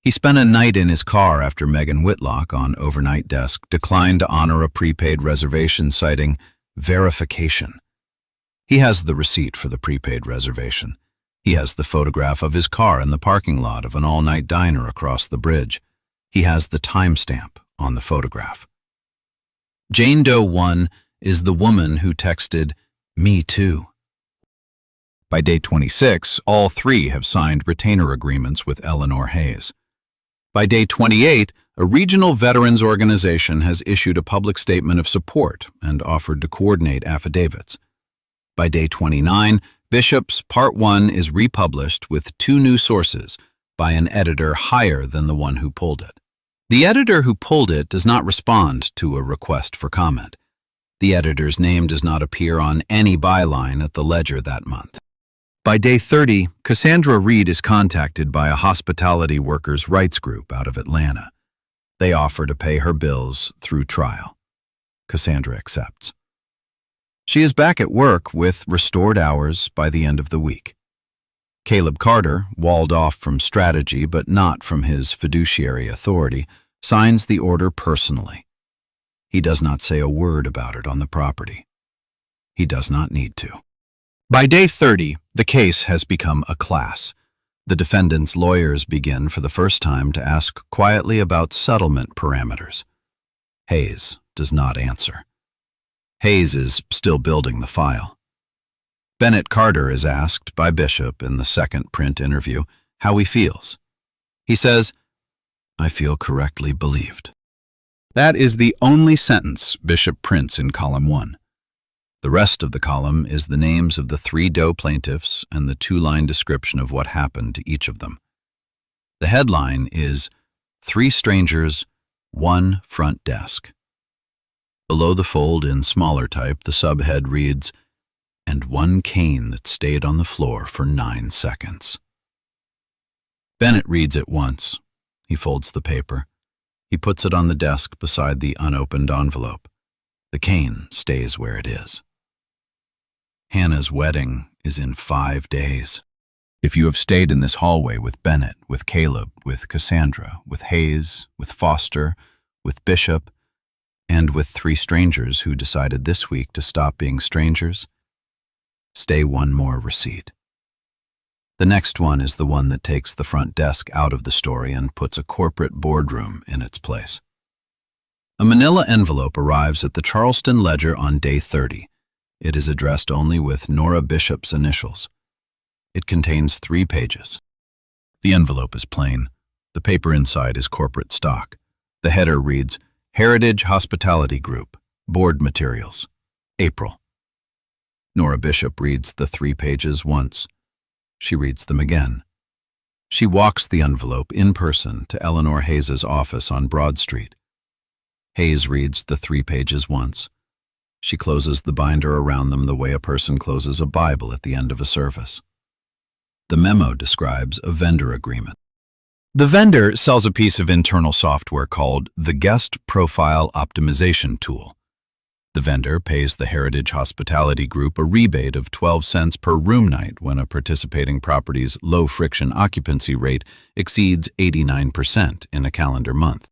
He spent a night in his car after Megan Whitlock on overnight desk declined to honor a prepaid reservation citing verification. He has the receipt for the prepaid reservation. He has the photograph of his car in the parking lot of an all-night diner across the bridge. He has the timestamp on the photograph. Jane Doe 1 is the woman who texted, "Me too." By day 26, all three have signed retainer agreements with Eleanor Hayes. By day 28, a regional veterans organization has issued a public statement of support and offered to coordinate affidavits. By day 29, Bishop's Part 1 is republished with 2 new sources by an editor higher than the one who pulled it. The editor who pulled it does not respond to a request for comment. The editor's name does not appear on any byline at the Ledger that month. By day 30, Cassandra Reed is contacted by a hospitality workers' rights group out of Atlanta. They offer to pay her bills through trial. Cassandra accepts. She is back at work with restored hours by the end of the week. Caleb Carter, walled off from strategy but not from his fiduciary authority, signs the order personally. He does not say a word about it on the property. He does not need to. By day 30, the case has become a class. The defendant's lawyers begin for the first time to ask quietly about settlement parameters. Hayes does not answer. Hayes is still building the file. Bennett Carter is asked by Bishop in the second print interview how he feels. He says, "I feel correctly believed." That is the only sentence Bishop prints in column 1. The rest of the column is the names of the 3 Doe plaintiffs and the 2-line description of what happened to each of them. The headline is 3 strangers, 1 front desk. Below the fold in smaller type, the subhead reads, "And 1 cane that stayed on the floor for 9 seconds. Bennett reads it once. He folds the paper. He puts it on the desk beside the unopened envelope. The cane stays where it is. Hannah's wedding is in 5 days. If you have stayed in this hallway with Bennett, with Caleb, with Cassandra, with Hayes, with Foster, with Bishop, and with 3 strangers who decided this week to stop being strangers, stay 1 more receipt. The next one is the one that takes the front desk out of the story and puts a corporate boardroom in its place. A manila envelope arrives at the Charleston Ledger on day 30. It is addressed only with Nora Bishop's initials. It contains 3 pages. The envelope is plain. The paper inside is corporate stock. The header reads, "Heritage Hospitality Group, Board Materials, April." Nora Bishop reads the 3 pages once. She reads them again. She walks the envelope in person to Eleanor Hayes's office on Broad Street. Hayes reads the 3 pages once. She closes the binder around them the way a person closes a Bible at the end of a service. The memo describes a vendor agreement. The vendor sells a piece of internal software called the Guest Profile Optimization Tool. The vendor pays the Heritage Hospitality Group a rebate of 12 cents per room night when a participating property's low-friction occupancy rate exceeds 89% in a calendar month.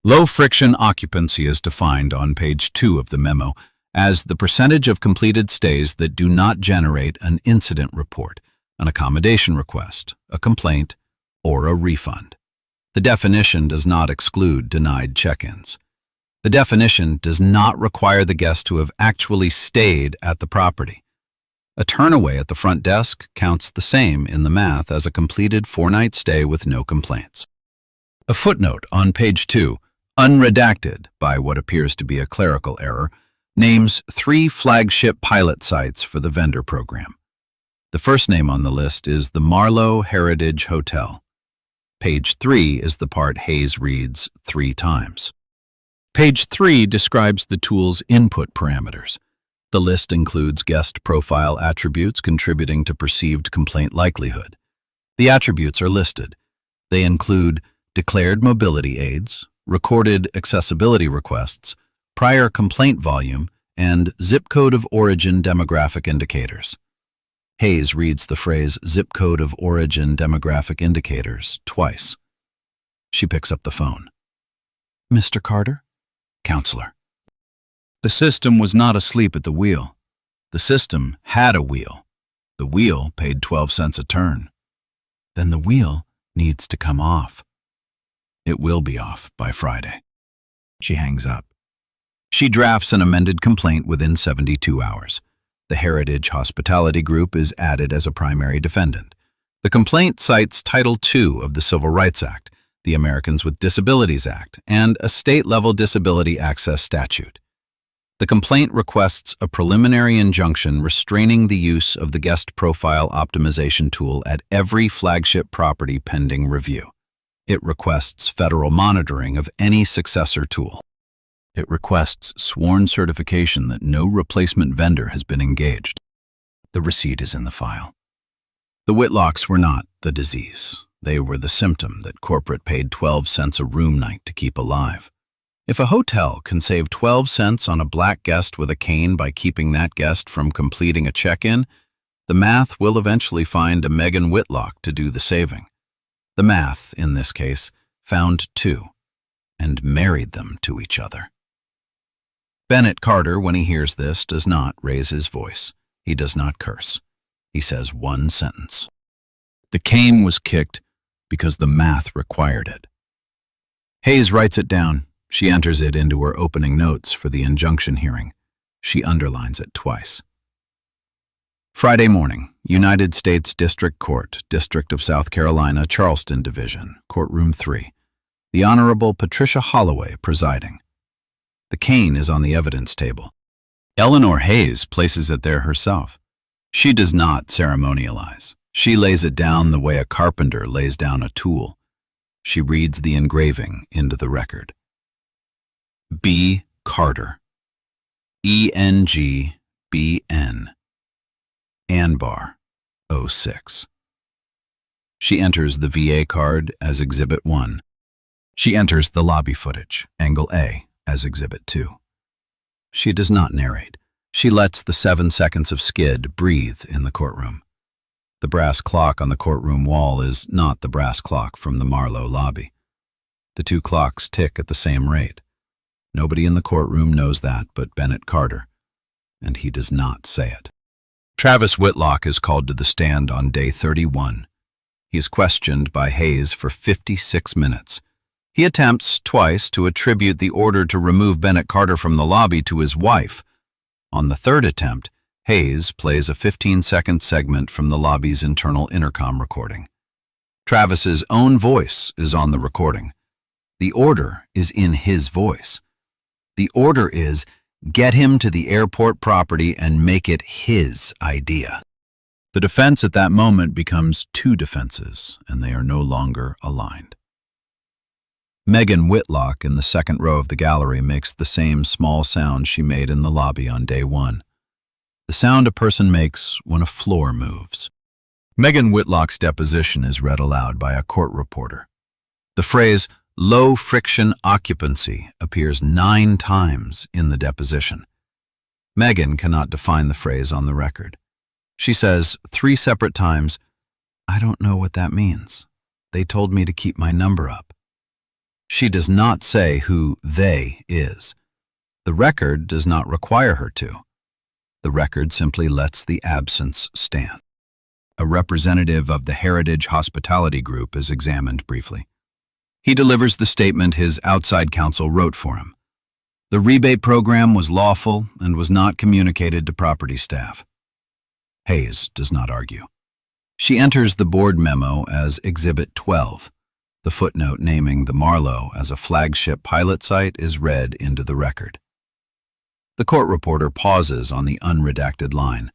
Low-friction occupancy is defined on page 2 of the memo as the percentage of completed stays that do not generate an incident report, an accommodation request, a complaint, or a refund. The definition does not exclude denied check-ins. The definition does not require the guest to have actually stayed at the property. A turnaway at the front desk counts the same in the math as a completed 4-night stay with no complaints. A footnote on page 2, unredacted by what appears to be a clerical error, names 3 flagship pilot sites for the vendor program. The first name on the list is the Marlowe Heritage Hotel. Page 3 is the part Hayes reads 3 times. Page 3 describes the tool's input parameters. The list includes guest profile attributes contributing to perceived complaint likelihood. The attributes are listed. They include declared mobility aids, recorded accessibility requests, prior complaint volume, and zip code of origin demographic indicators. Hayes reads the phrase zip code of origin demographic indicators twice. She picks up the phone. "Mr. Carter?" "Counselor." The system was not asleep at the wheel. The system had a wheel. The wheel paid 12 cents a turn. Then the wheel needs to come off. It will be off by Friday. She hangs up. She drafts an amended complaint within 72 hours. The Heritage Hospitality Group is added as a primary defendant. The complaint cites Title II of the Civil Rights Act, the Americans with Disabilities Act, and a state-level disability access statute. The complaint requests a preliminary injunction restraining the use of the guest profile optimization tool at every flagship property pending review. It requests federal monitoring of any successor tool. It requests sworn certification that no replacement vendor has been engaged. The receipt is in the file. The Whitlocks were not the disease. They were the symptom that corporate paid 12 cents a room night to keep alive. If a hotel can save 12 cents on a black guest with a cane by keeping that guest from completing a check-in, the math will eventually find a Megan Whitlock to do the saving. The math, in this case, found two and married them to each other. Bennett Carter, when he hears this, does not raise his voice. He does not curse. He says one sentence. The cane was kicked because the math required it. Hayes writes it down. She enters it into her opening notes for the injunction hearing. She underlines it twice. Friday morning, United States District Court, District of South Carolina, Charleston Division, Courtroom 3. The Honorable Patricia Holloway presiding. The cane is on the evidence table. Eleanor Hayes places it there herself. She does not ceremonialize. She lays it down the way a carpenter lays down a tool. She reads the engraving into the record. B. Carter. ENGBN. Anbar, 06. She enters the VA card as Exhibit 1. She enters the lobby footage, Angle A, as Exhibit 2. She does not narrate. She lets the 7 seconds of skid breathe in the courtroom. The brass clock on the courtroom wall is not the brass clock from the Marlowe lobby. The two clocks tick at the same rate. Nobody in the courtroom knows that but Bennett Carter, and he does not say it. Travis Whitlock is called to the stand on day 31. He is questioned by Hayes for 56 minutes. He attempts twice to attribute the order to remove Bennett Carter from the lobby to his wife. On the third attempt, Hayes plays a 15-second segment from the lobby's internal intercom recording. Travis's own voice is on the recording. The order is in his voice. The order is, get him to the airport property and make it his idea. The defense at that moment becomes two defenses, and they are no longer aligned. Megan Whitlock in the second row of the gallery makes the same small sound she made in the lobby on day 1. The sound a person makes when a floor moves. Megan Whitlock's deposition is read aloud by a court reporter. The phrase, low-friction occupancy, appears 9 times in the deposition. Megan cannot define the phrase on the record. She says 3 separate times, "I don't know what that means. They told me to keep my number up." She does not say who "they" is. The record does not require her to. The record simply lets the absence stand. A representative of the Heritage Hospitality Group is examined briefly. He delivers the statement his outside counsel wrote for him. The rebate program was lawful and was not communicated to property staff. Hayes does not argue. She enters the board memo as Exhibit 12. The footnote naming the Marlowe as a flagship pilot site is read into the record. The court reporter pauses on the unredacted line.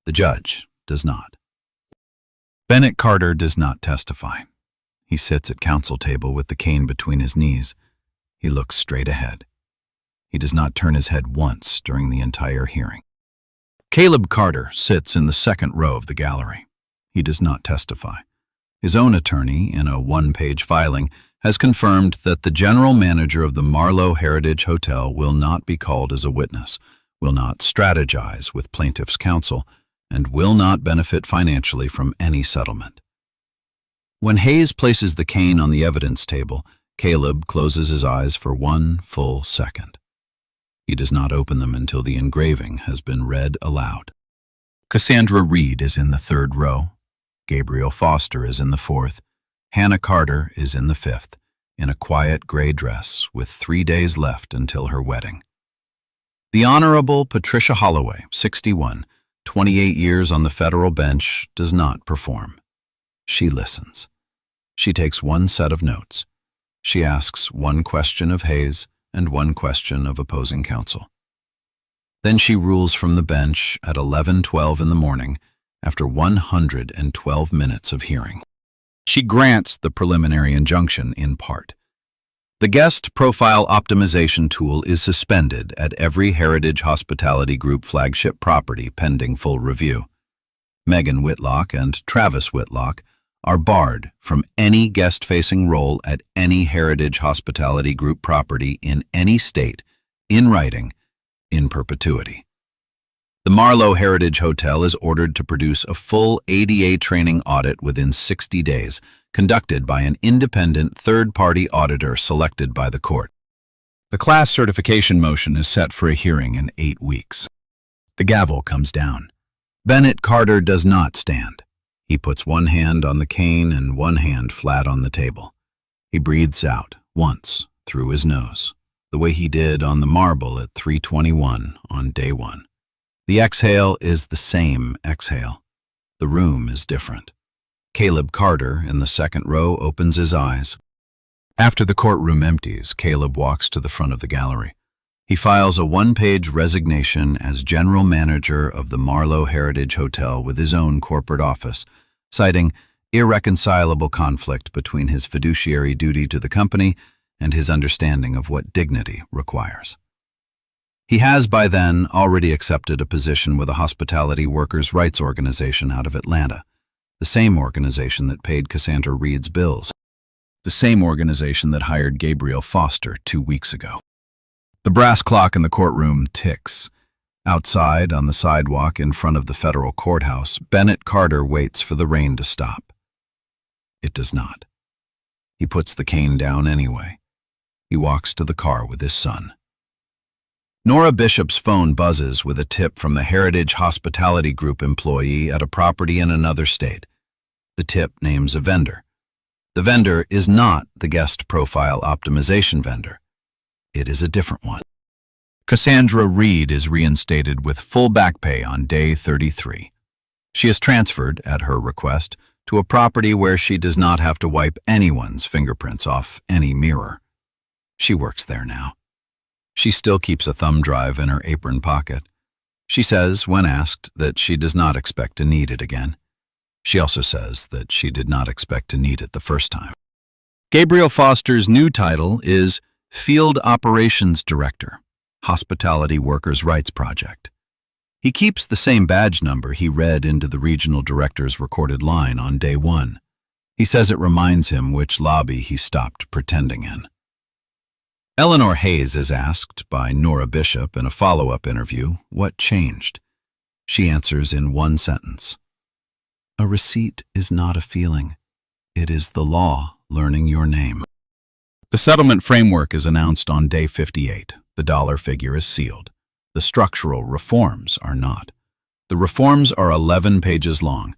The judge does not. Bennett Carter does not testify. He sits at counsel table with the cane between his knees. He looks straight ahead. He does not turn his head once during the entire hearing. Caleb Carter sits in the second row of the gallery. He does not testify. His own attorney, in a 1-page filing, has confirmed that the general manager of the Marlowe Heritage Hotel will not be called as a witness, will not strategize with plaintiff's counsel, and will not benefit financially from any settlement. When Hayes places the cane on the evidence table, Caleb closes his eyes for 1 full second. He does not open them until the engraving has been read aloud. Cassandra Reed is in the 3rd row. Gabriel Foster is in the 4th. Hannah Carter is in the 5th, in a quiet gray dress with 3 days left until her wedding. The Honorable Patricia Holloway, 61, 28 years on the federal bench, does not perform. She listens. She takes one set of notes. She asks one question of Hayes and one question of opposing counsel. Then she rules from the bench at 11:12 in the morning after 112 minutes of hearing. She grants the preliminary injunction in part. The guest profile optimization tool is suspended at every Heritage Hospitality Group flagship property pending full review. Megan Whitlock and Travis Whitlock are barred from any guest-facing role at any Heritage Hospitality Group property in any state, in writing, in perpetuity. The Marlowe Heritage Hotel is ordered to produce a full ADA training audit within 60 days, conducted by an independent third-party auditor selected by the court. The class certification motion is set for a hearing in 8 weeks. The gavel comes down. Bennett Carter does not stand. He puts one hand on the cane and one hand flat on the table. He breathes out, once, through his nose, the way he did on the marble at 3:21 on day 1. The exhale is the same exhale. The room is different. Caleb Carter, in the 2nd row, opens his eyes. After the courtroom empties, Caleb walks to the front of the gallery. He files a 1-page resignation as general manager of the Marlowe Heritage Hotel with his own corporate office, citing irreconcilable conflict between his fiduciary duty to the company and his understanding of what dignity requires. He has by then already accepted a position with a hospitality workers' rights organization out of Atlanta, the same organization that paid Cassandra Reed's bills, the same organization that hired Gabriel Foster 2 weeks ago. The brass clock in the courtroom ticks. Outside, on the sidewalk in front of the federal courthouse, Bennett Carter waits for the rain to stop. It does not. He puts the cane down anyway. He walks to the car with his son. Nora Bishop's phone buzzes with a tip from the Heritage Hospitality Group employee at a property in another state. The tip names a vendor. The vendor is not the guest profile optimization vendor. It is a different one. Cassandra Reed is reinstated with full back pay on day 33. She is transferred, at her request, to a property where she does not have to wipe anyone's fingerprints off any mirror. She works there now. She still keeps a thumb drive in her apron pocket. She says, when asked, that she does not expect to need it again. She also says that she did not expect to need it the first time. Gabriel Foster's new title is Field Operations Director, Hospitality Workers' Rights Project. He keeps the same badge number he read into the regional director's recorded line on day 1. He says it reminds him which lobby he stopped pretending in. Eleanor Hayes is asked by Nora Bishop in a follow-up interview what changed. She answers in one sentence. A receipt is not a feeling. It is the law learning your name. The settlement framework is announced on day 58. The dollar figure is sealed. The structural reforms are not. The reforms are 11 pages long.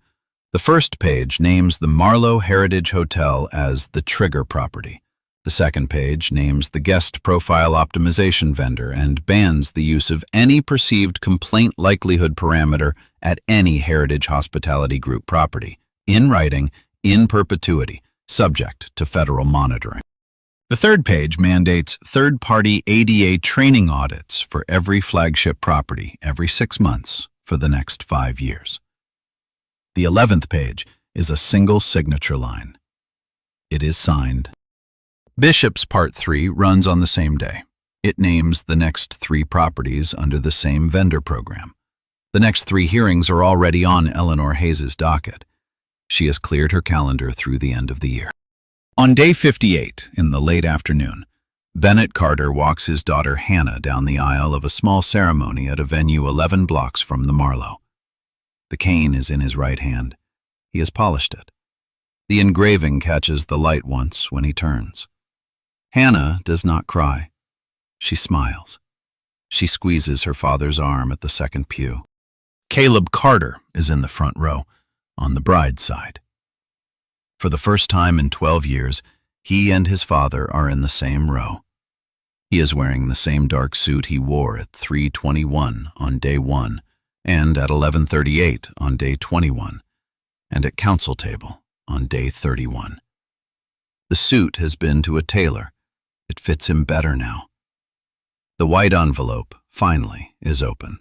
The first page names the Marlowe Heritage Hotel as the trigger property. The second page names the guest profile optimization vendor and bans the use of any perceived complaint likelihood parameter at any Heritage Hospitality Group property, in writing, in perpetuity, subject to federal monitoring. The third page mandates third-party ADA training audits for every flagship property every 6 months for the next 5 years. The 11th page is a single signature line. It is signed. Bishop's Part 3 runs on the same day. It names the next 3 properties under the same vendor program. The next 3 hearings are already on Eleanor Hayes' docket. She has cleared her calendar through the end of the year. On day 58, in the late afternoon, Bennett Carter walks his daughter Hannah down the aisle of a small ceremony at a venue 11 blocks from the Marlowe. The cane is in his right hand. He has polished it. The engraving catches the light once when he turns. Hannah does not cry. She smiles. She squeezes her father's arm at the second pew. Caleb Carter is in the front row, on the bride's side. For the first time in 12 years, he and his father are in the same row. He is wearing the same dark suit he wore at 3:21 on day 1, and at 11:38 on day 21, and at council table on day 31. The suit has been to a tailor. It fits him better now. The white envelope, finally, is open.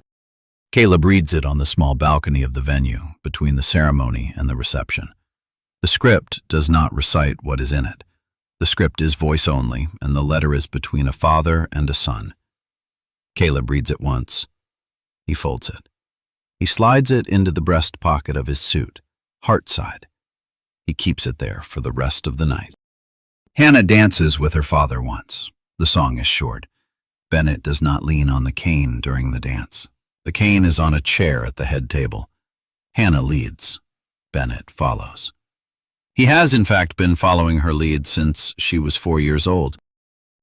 Caleb reads it on the small balcony of the venue, between the ceremony and the reception. The script does not recite what is in it. The script is voice only, and the letter is between a father and a son. Caleb reads it once. He folds it. He slides it into the breast pocket of his suit, heart side. He keeps it there for the rest of the night. Hannah dances with her father once. The song is short. Bennett does not lean on the cane during the dance. The cane is on a chair at the head table. Hannah leads. Bennett follows. He has, in fact, been following her lead since she was 4 years old.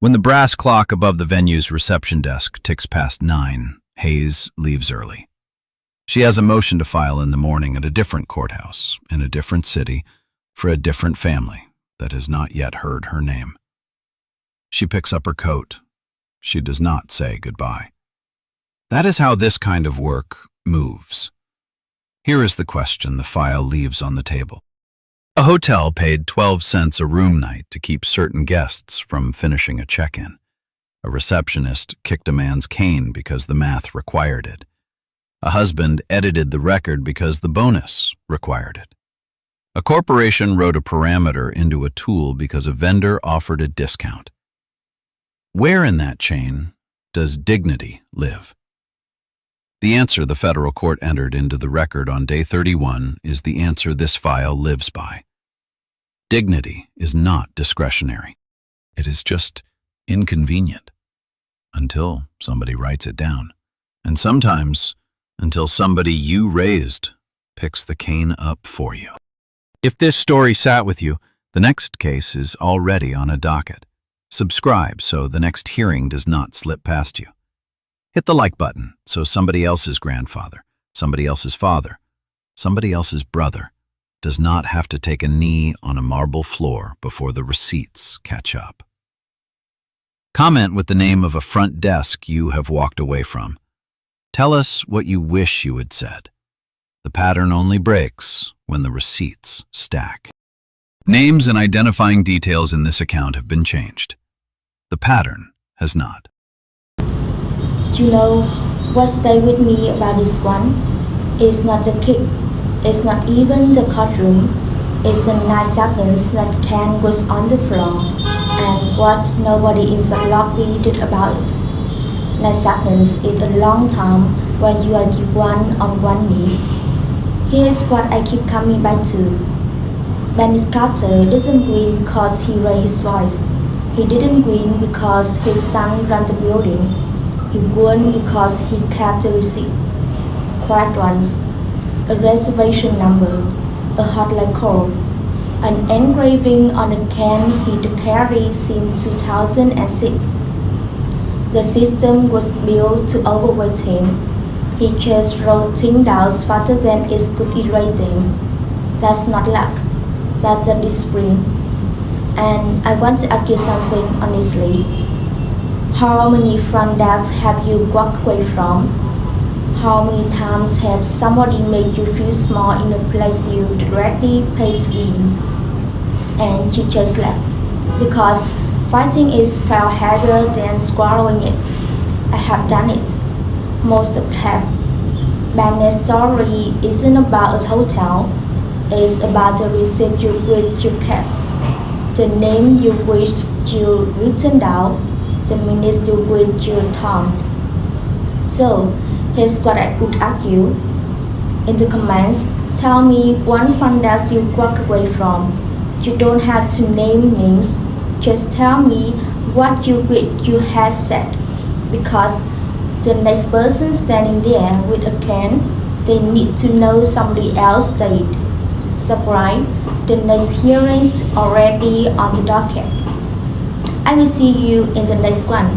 When the brass clock above the venue's reception desk ticks past 9, Hayes leaves early. She has a motion to file in the morning at a different courthouse, in a different city, for a different family that has not yet heard her name. She picks up her coat. She does not say goodbye. That is how this kind of work moves. Here is the question the file leaves on the table. A hotel paid 12 cents a room night to keep certain guests from finishing a check-in. A receptionist kicked a man's cane because the math required it. A husband edited the record because the bonus required it. A corporation wrote a parameter into a tool because a vendor offered a discount. Where in that chain does dignity live? The answer the federal court entered into the record on day 31 is the answer this file lives by. Dignity is not discretionary. It is just inconvenient. Until somebody writes it down. And sometimes until somebody you raised picks the cane up for you. If this story sat with you, the next case is already on a docket. Subscribe so the next hearing does not slip past you. Hit the like button so somebody else's grandfather, somebody else's father, somebody else's brother does not have to take a knee on a marble floor before the receipts catch up. Comment with the name of a front desk you have walked away from. Tell us what you wish you had said. The pattern only breaks when the receipts stack. Names and identifying details in this account have been changed. The pattern has not. You know, what stayed with me about this one is not the kick, it's not even the courtroom, it's the 9 seconds that can goes on the floor and what nobody in the lobby did about it. 9 seconds is a long time when you are the one on one knee. Here's what I keep coming back to. Bennett Carter doesn't win because he raised his voice. He didn't win because his son ran the building. He won because he kept the receipt. Quite once, a reservation number, a hotline call, an engraving on a can he carried since 2006. The system was built to overweight him. He just wrote things down faster than it could erase them. That's not luck. That's a discipline. And I want to ask you something honestly. How many front desks have you walked away from? How many times have somebody made you feel small in a place you directly paid to be in? And you just left. Because fighting is far harder than swallowing it. I have done it. Most of have. Bennett's story isn't about a hotel. It's about the receipt you wish you kept. The name you wish you written down. The minutes you wish you turned. So, here's what I would argue. In the comments, tell me one front desk you walk away from. You don't have to name names. Just tell me what you wish you had said. Because the next person standing there with a can, they need to know somebody else stayed. Subscribe. The next hearing's already on the docket. I will see you in the next one.